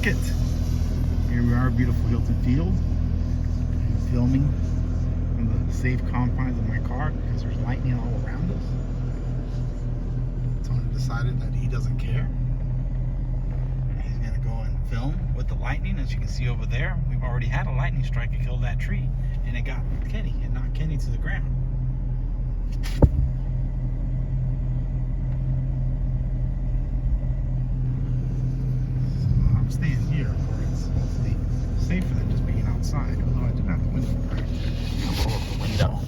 it. Here we are, beautiful Hilton Field. I'm filming from the safe confines of my car because there's lightning all around us. Tony decided that he doesn't care. He's gonna go and film with the lightning. As you can see over there, we've already had a lightning strike. It killed that tree, and it got Kenny. It knocked Kenny to the ground. So I'm staying here where it's mostly safer than just being outside. Although I do have the window cracked. I'll roll up the window.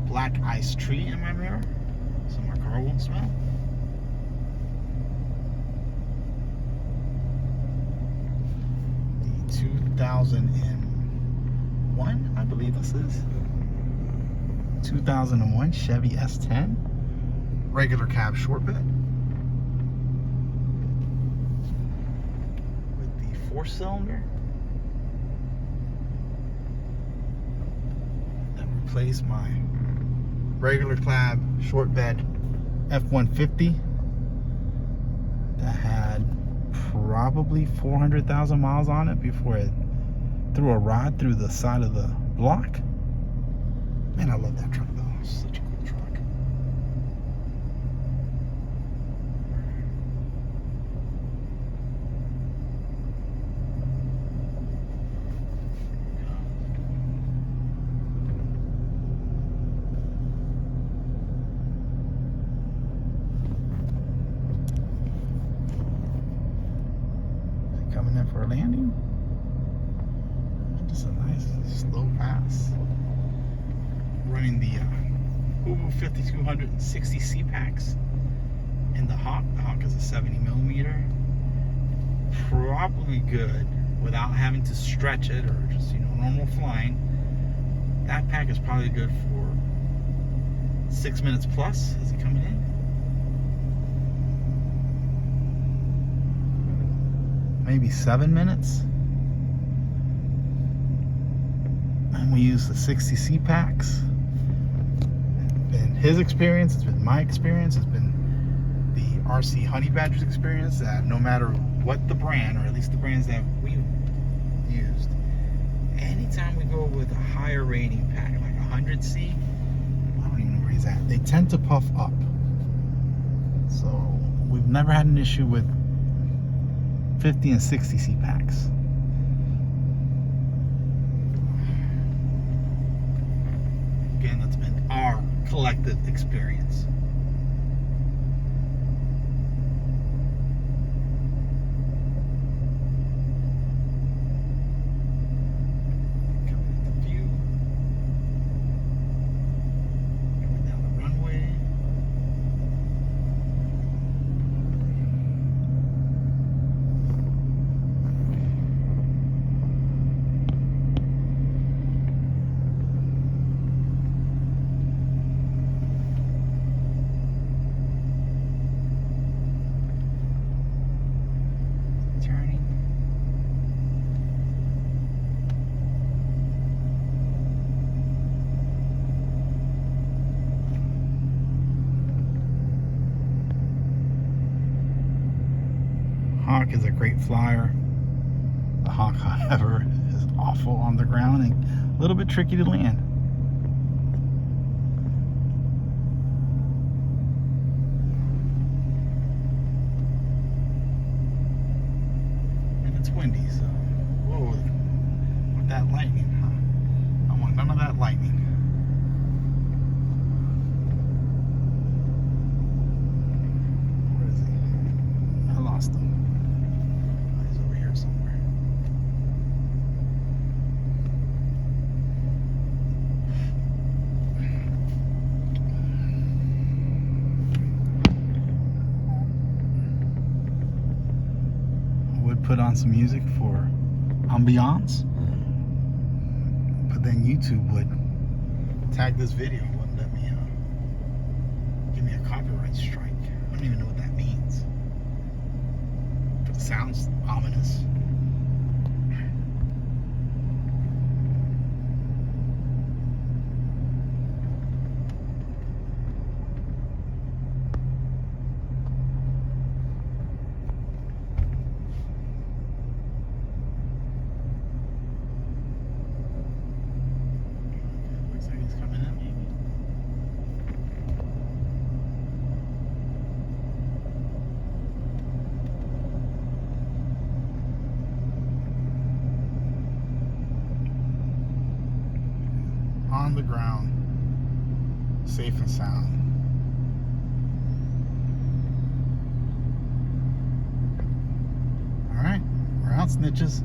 Black ice tree in my mirror, so my car won't smell. The 2001, I believe this is 2001 Chevy S10, regular cab short bed with the 4-cylinder that replaced my regular cab short bed F-150 that had probably 400,000 miles on it before it threw a rod through the side of the block. Man, I love that truck though. It's such a cool truck. Coming in for a landing. Just a nice slow pass. Running the Ubu 5260 C-Packs in the Hawk. The Hawk is a 70mm. Probably good without having to stretch it or just, normal flying. That pack is probably good for 6 minutes plus. Is he coming in? Maybe 7 minutes. And we use the 60 C-Packs. It's been his experience, it's been my experience, it's been the RC Honey Badgers experience that no matter what the brand, or at least the brands that we've used, anytime we go with a higher rating pack, like 100C, I don't even know where he's at, they tend to puff up. So we've never had an issue with 50 and 60 C-Packs. Again, that's been our collective experience. Coming into view. Coming down the runway. Turning. Hawk is a great flyer. The Hawk, however, is awful on the ground and a little bit tricky to land. It's windy, so whoa, with that lightning, huh? I want none of that lightning. Where is he? I lost him. Oh, he's over here somewhere. Would put on some music for ambiance, but then YouTube would tag this video and wouldn't let me give me a copyright strike. I don't even know what that means. It sounds ominous. on the ground, safe and sound. All right, we're out, snitches.